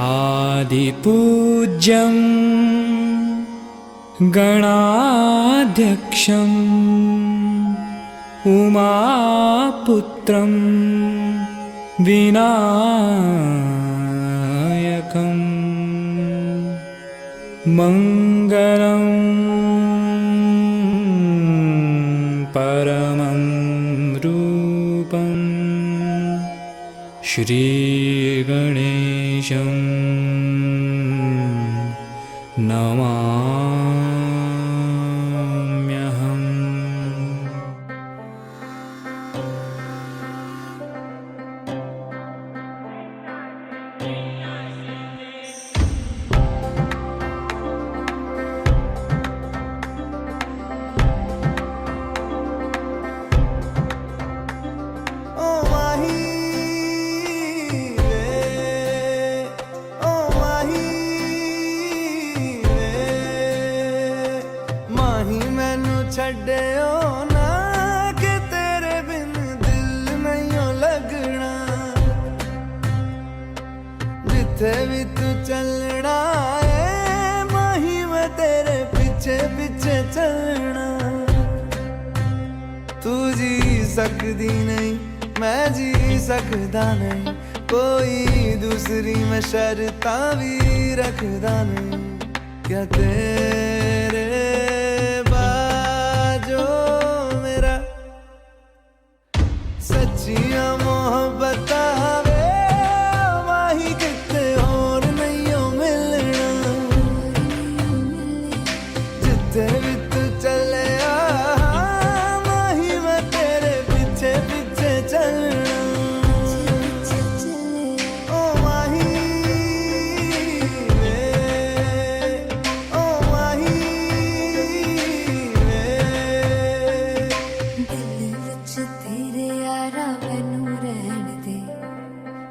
आदिपूज्यं गणाध्यक्षं उमापुत्रं विनायकं मङ्गलं परमं रूपं श्रीगणेशं नमाम्यहम्। छड्डियो ना कि तेरे बिन दिल नहीं लगना, जिथे भी तू चलना है माही मैं तेरे पीछे पीछे चलना। तू जी सकदी नहीं मैं जी सकदा नहीं, कोई दूसरी मैं शर्तां भी रखदा नहीं। क्या तेरे सच्चिया मोहब्बत वे माही किते और नहीं मिलना, जिथे भी तू चले माही मैं तेरे पीछे पीछे चलना। ओ माही वे, ओ माही वे, दिल विच तेरे यारा मैनू रहन दे,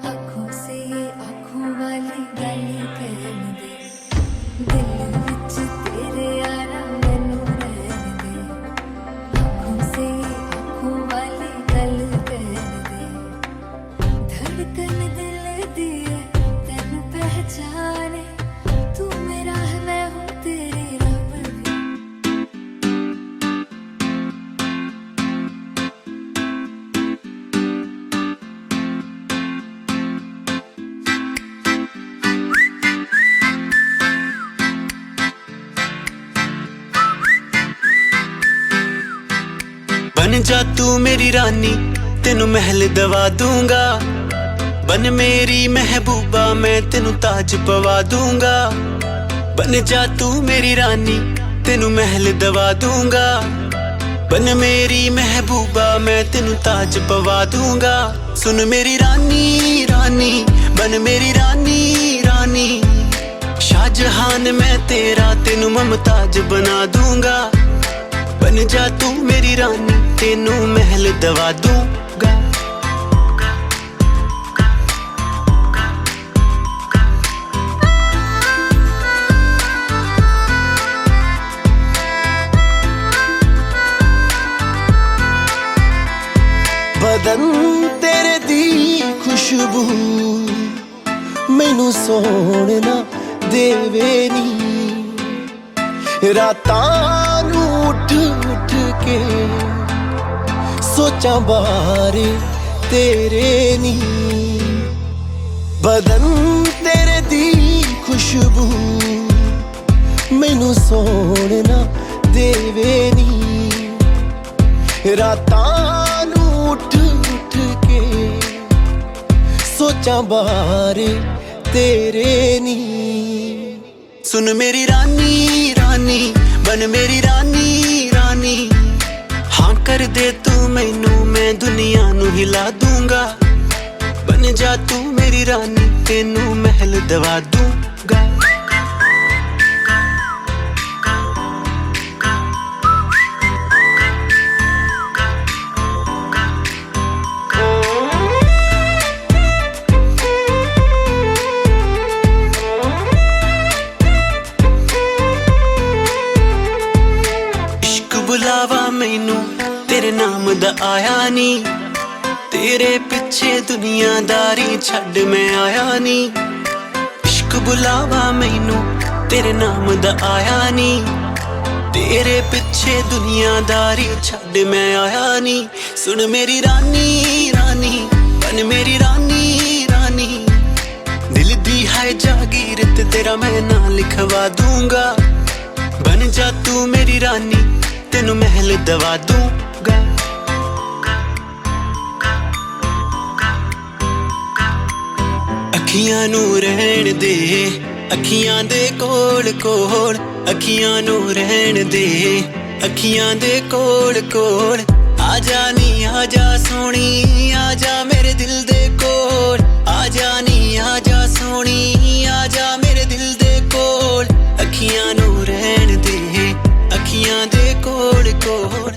आँखों से ये आँखों वाली गल कहन दे। दिल विच तेरे यारा मैनू रहन दे, आँखों से ये आँखों वाली गल कहन दे। धड़कन दिल दी है तैनू पहचाने, तू मेरा है मैं हूँ तेरी रब भी। बन जा तू मेरी रानी तेनू महल दवा दूंगा, बन मेरी महबूबा मैं तेनू ताज पवा दूंगा। बन जा तू मेरी रानी तेनू महल दवा दूंगा, बन मेरी महबूबा मैं तेनू ताज पवा दूंगा। सुन मेरी रानी रानी बन मेरी रानी रानी, शाहजहान मैं तेरा तेनू मुमताज बना दूंगा। बन जा तू मेरी रानी तेनू महल दवा दूंगा। बदन तेरे दी खुशबू मैनू सोहना देवे नी, रातां नू उठ उठ के सोचा बारे तेरे नी। बदन तेरे दी खुशबू मैनू सोहना देवे नी, रातां नू उठ उठ के सोचा बारे तेरे नी। सुन मेरी रानी रानी बन मेरी रानी रानी, हाँ कर दे तू मैनू मैं दुनिया नू हिला दूंगा। बन जा तू मेरी रानी तेनू महल दवा दूंगा। बुलावा मैनू तेरे नाम दा आया नी, तेरे पिछे दुनियादारी छड़ मैं आया नी। इश्क बुलावा मैनू तेरे नाम दा आया नी तेरे पिछे दुनियादारी छड़ मैं आया नी सुन मेरी रानी रानी बन मेरी रानी रानी दिल दी है जागीर ते तेरा मैं ना लिखवा दूंगा बन जा तू मेरी रानी तेनू महल दवा दूंगा अखियां नू रहन दे अखियां दे कोल कोल अखियां नू रहन दे अखियां दे कोल कोल आजा नी आजा सोनी आजा मेरे दिल दे कोल आजा नी आजा सोनी आजा मेरे दिल दे कोल अखियां नू रहन दे अखियां दे कोल कोल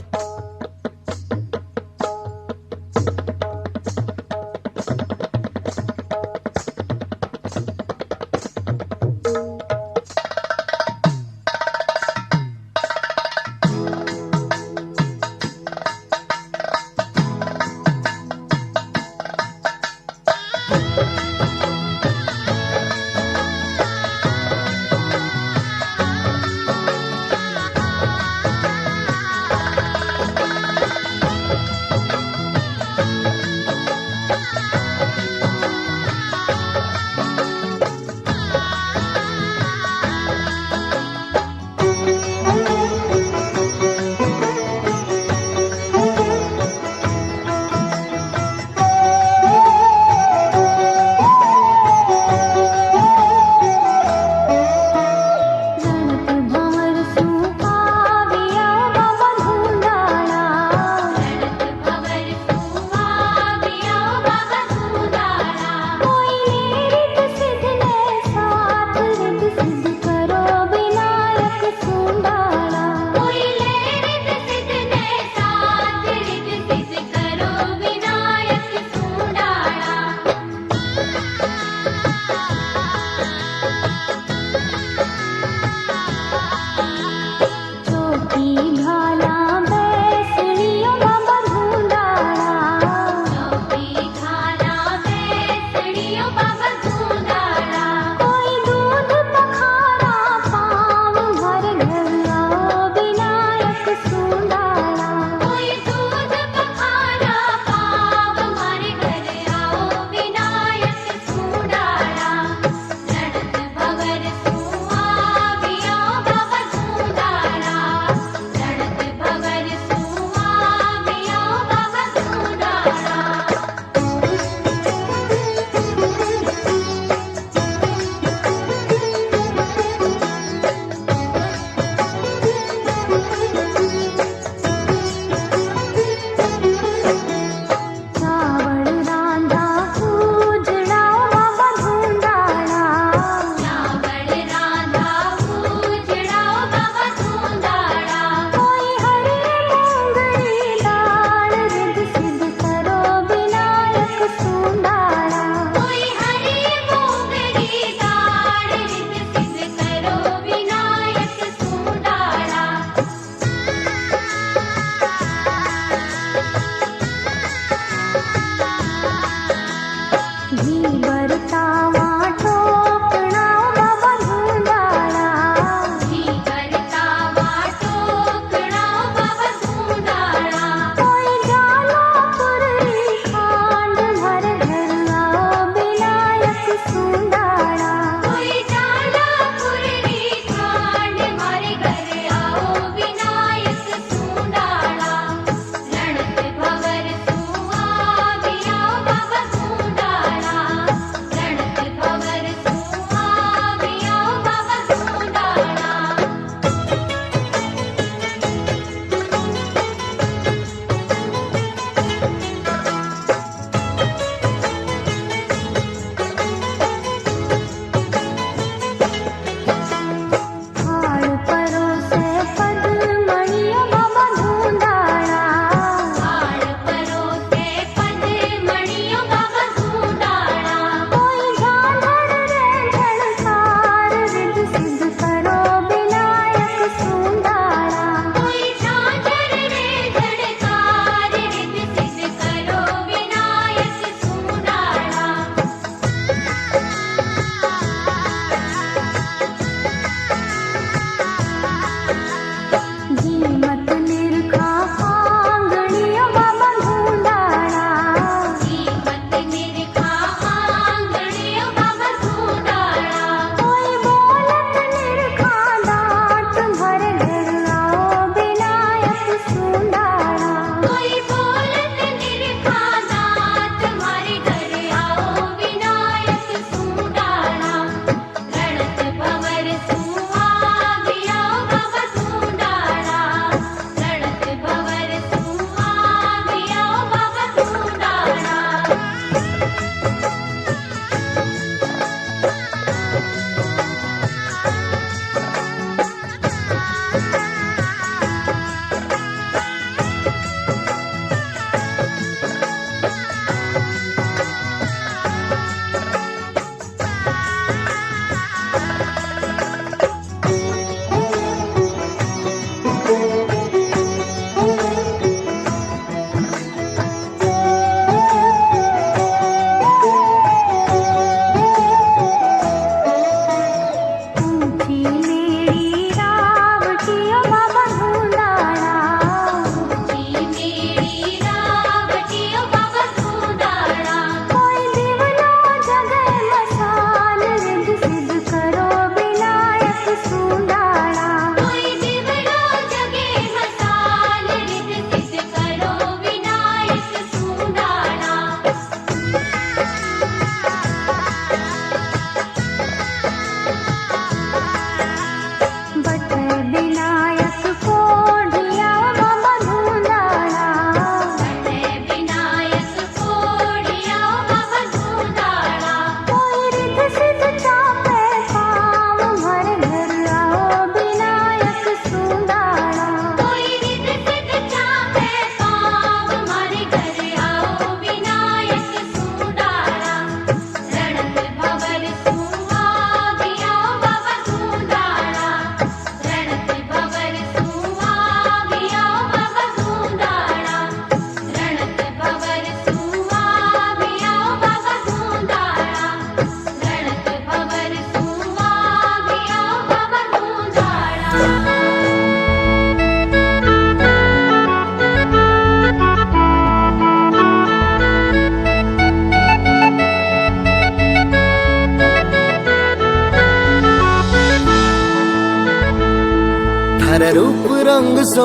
थारे रूप रंग सो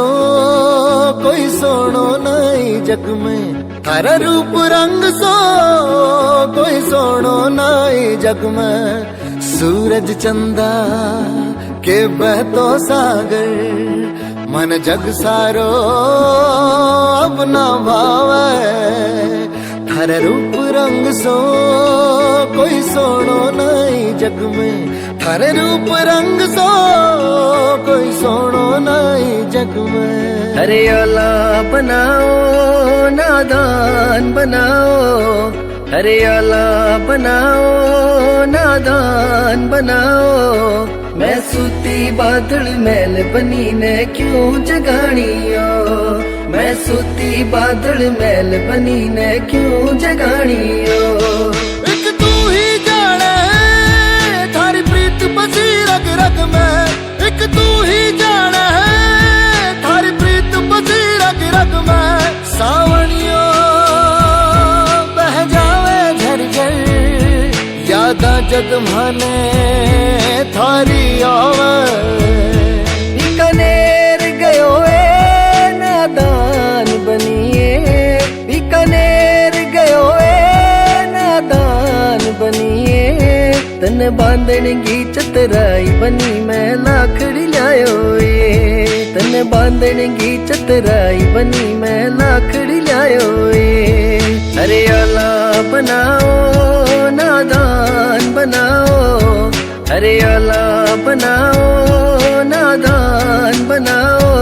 कोई सोनो नहीं जग में, थारे रूप रंग सो कोई सोनो नहीं जग में। सूरज चंदा के बहतो सागर मन जग सारो अब ना भावे। थारे रूप रंग सो कोई सोनो नहीं जग में, थारे रूप रंग सो कोई सोनो नहीं जग में। हरियाला बनाओ नादान बनाओ, हरियाला बनाओ नादान बनाओ। मैं सूती बादल मैल बनी ने क्यों जगानियो, मैं सूती बादल मैल बनी ने क्यों जगानियो। एक तू ही जाने थारी प्रीत बसी रग रग में, एक तू ही जाने थारी प्रीत बसी रग रग में। सावनियो बह जावे झरझर यादा जग माने थारी आवे। बीकानेर गयो ए नादान बनिए, बीकानेर गयो ए नादान बनिए। तन बांधन की चतराई बनी मैं लाखड़ी लायो ए, तन बांधन की चतराई बनी मैं लाखड़ी लायो ए। हरियाला बनाओ नादान बनाओ, हरियाला बनाओ नादान बनाओ।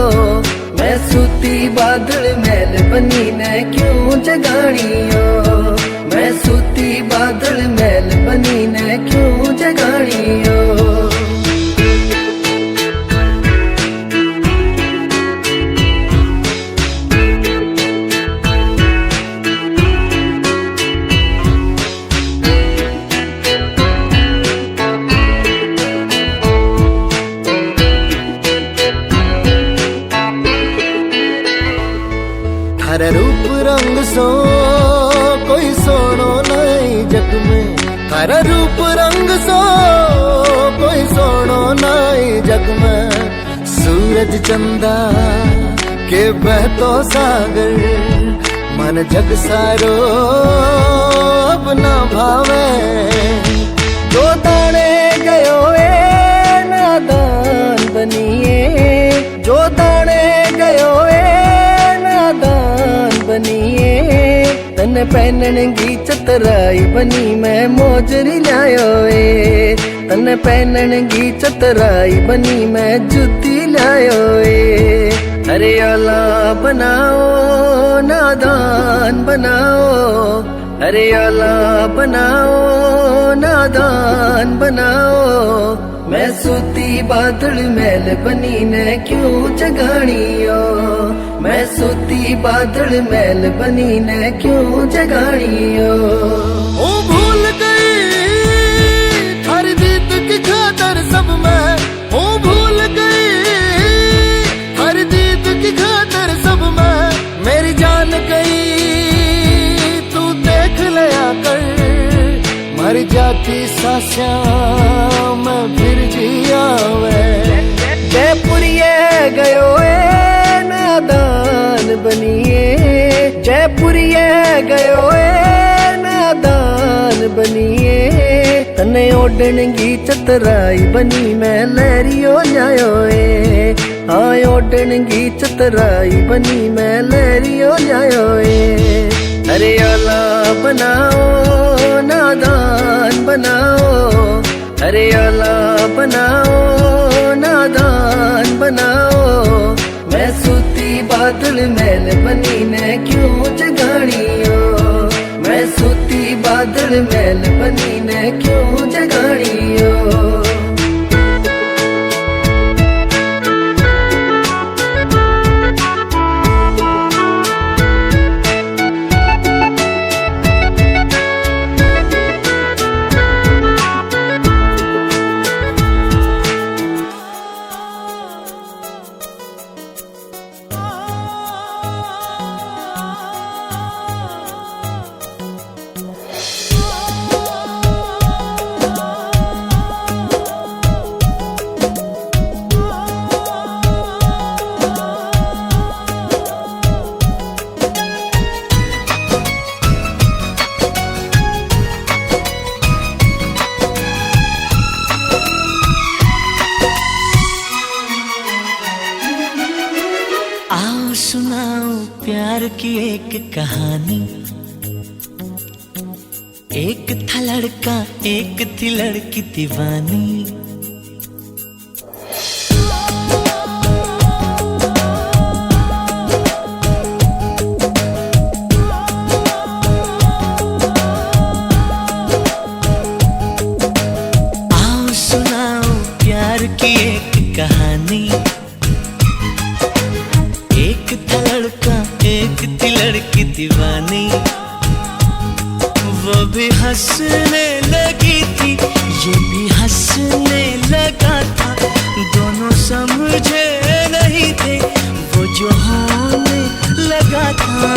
मैं सूती बादल मैल बनी ने क्यों जगानियो, मैं सूती बादल मैल बनी ने क्यों जगानियो। थारे रूप रंग सो कोई सोनो नहीं जग में, थारे रूप रंग सो कोई सोनो नहीं जग में। सूरज चंदा के बहतो सागर मन जग सारो अब ना भावे। जो ताने गयो ए नादान बनिए, जो ताने गयो ए नादान बनिए। तन पहनन की चतराई बनी मैं मोजरी लायो ए, तन पहनन की चतराई बनी मैं जुती लायो ए। हरियाला बनाओ नादान बनाओ, हरियाला बनाओ नादान बनाओ। मैं सूती बादल मैल बनी ने क्यों जगानियो, मैं सूती बादल मैल बनी ने क्यों जगानियो। ओ भूल गई थारी दीद की खातर सब मैं, ओ भूल गई थारी दीद की खातर सब मैं। मेरी जान गई तू देख लिया कर, मर जाती सास्यां मैं फिर जिया वे। जयपुरिये गयो ए नादान बनिए, जयपुरिये गयो ए नादान बनिए। तने ओढ़न की चतराई बनी मैं लहरियो जायो ए, हाँ ओढ़न की चतराई बनी मैं लहरियो जायो ए। हरियाला बनाओ नादान बनाओ, हरियाला बनाओ नादान बनाओ। मैं सूती बादल मैल बनी ने क्यों जगानियो, मैं सूती बादल मैल बनी ने क्यों जगानियो। की एक कहानी। एक था लड़का, एक थी लड़की दीवानी। आओ सुनाओ प्यार की एक कहानी। एक था लड़का, एक थी लड़की दीवानी। वो भी हंसने लगी थी, ये भी हंसने लगा था। दोनों समझे नहीं थे, वो जो होने लगा था।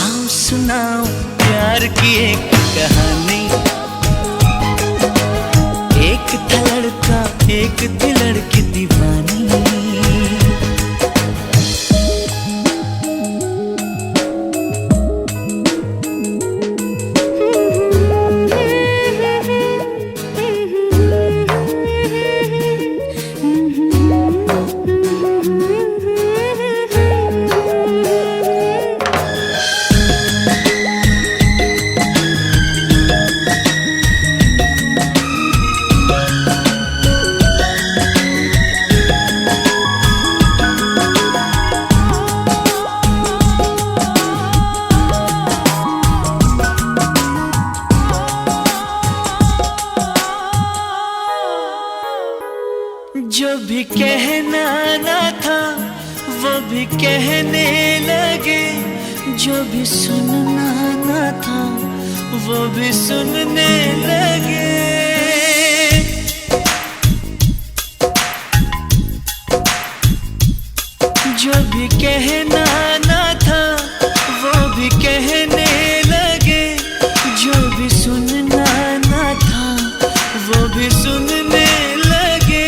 आओ सुनाओ प्यार की एक कहानी। एक था लड़का, एक थी लड़की दीवानी। जो भी कहना ना था वो भी कहने लगे। जो भी सुनना ना था वो भी सुनने लगे। जो भी कहना ना था वो भी कहने लगे। जो भी सुनना ना था वो भी सुनने लगे।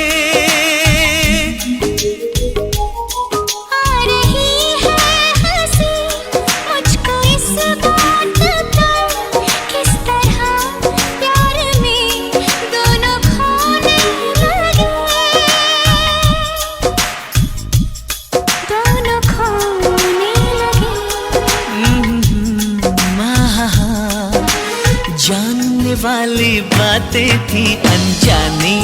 जानने वाली बातें थी अनजानी।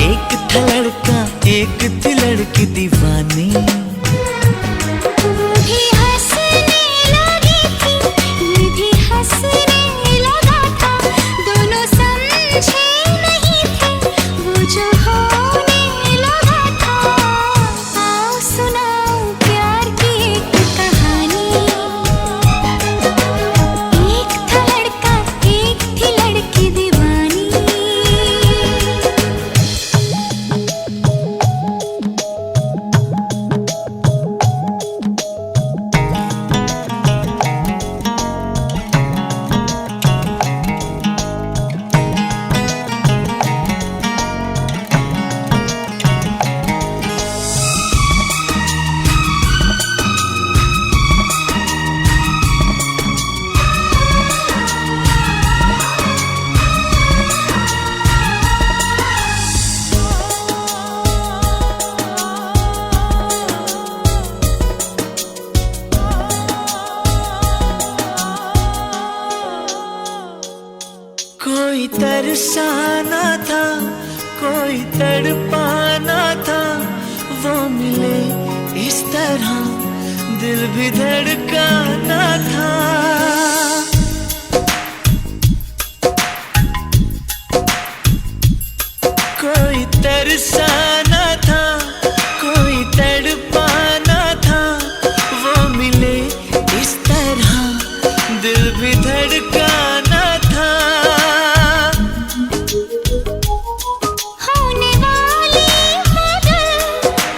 एक था लड़का, एक थी लड़की दीवानी। वो भी हंसने लगी थी, ये भी हंसने लगा था। दोनों समझे नहीं थे, वो जो होने लगा था। आओ सुनाओ प्यार की एक कहानी। कोई तरसाना था, कोई तड़पाना था। वो मिले इस तरह दिल भी धड़काना था। कोई तरसाना था, कोई तड़पाना था। वो मिले इस तरह दिल भी धड़काना था। होने वाली मगर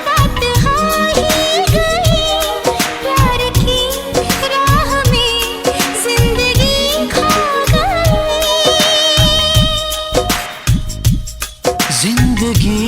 बात हो ही गई। प्यार की राह में जिंदगी खो गई। जिंदगी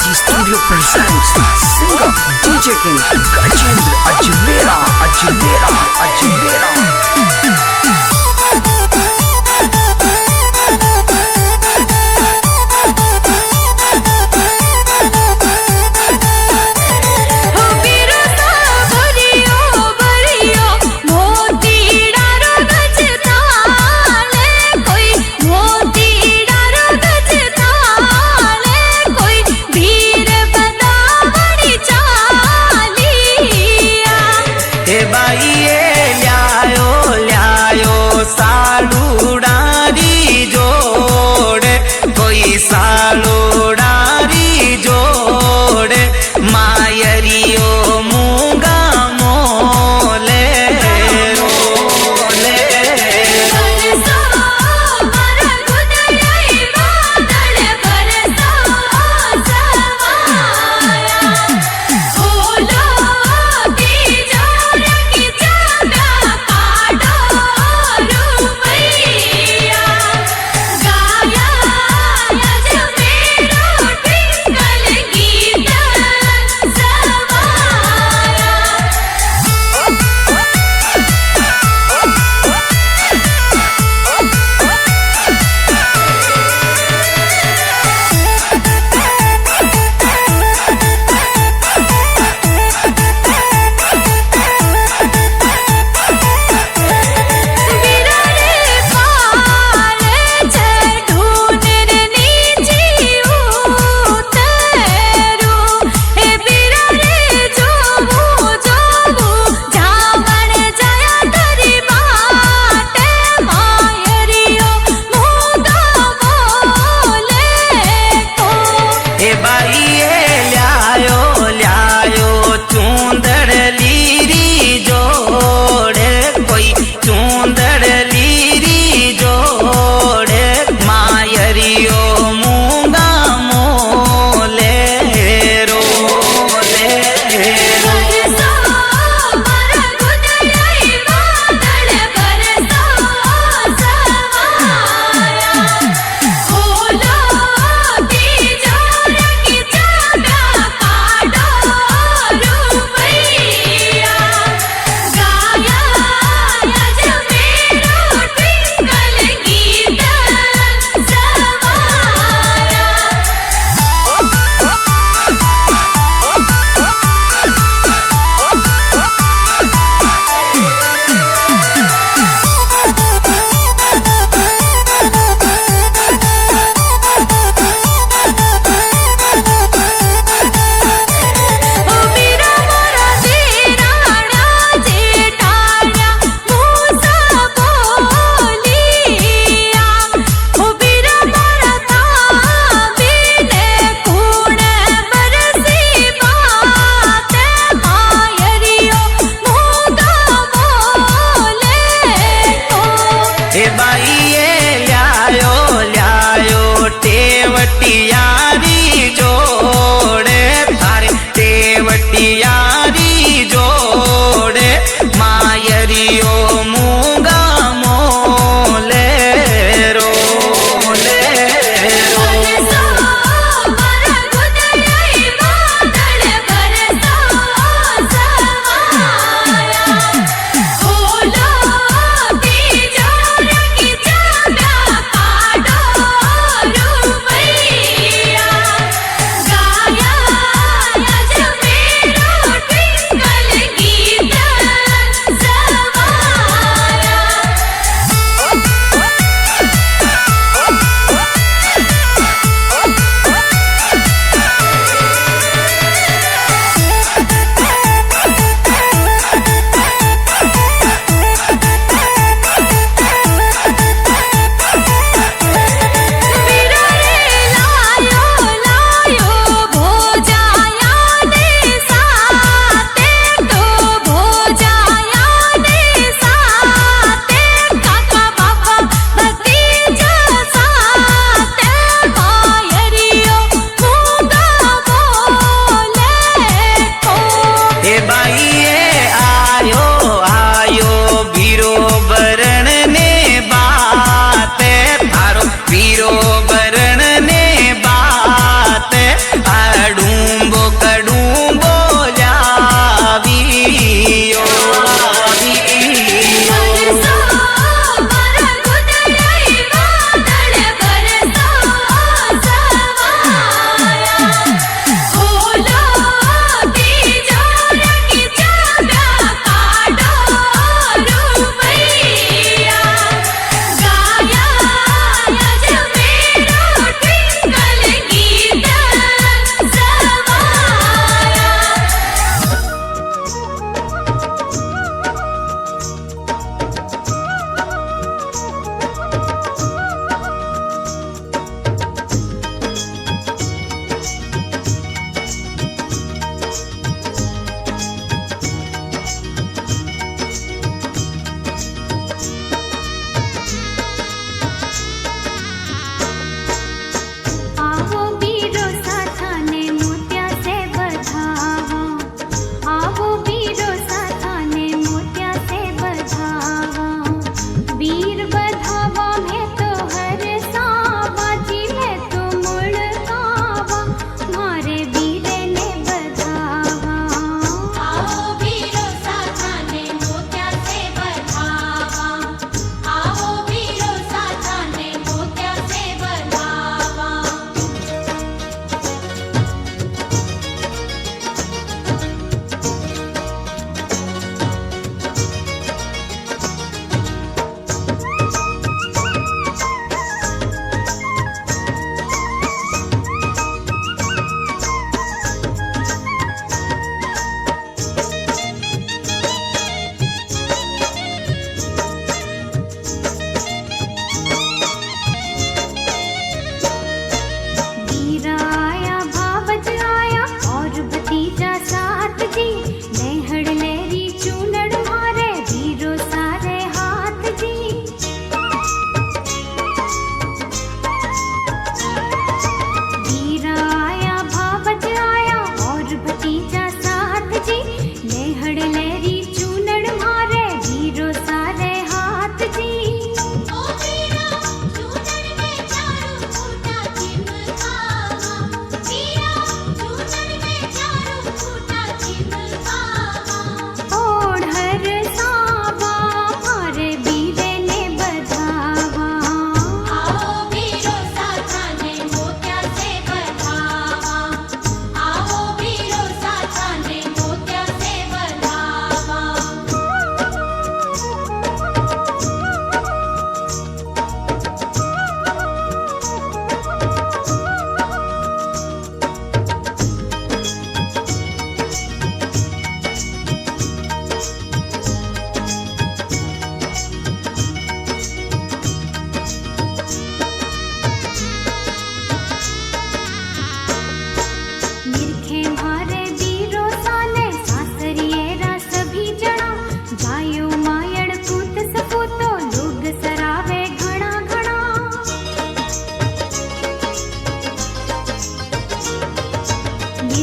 Quality Studio presents singer DJ King Gajendra Ajmera, Ajmera, Ajmera. गाया अजमेरा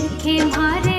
देखे मारे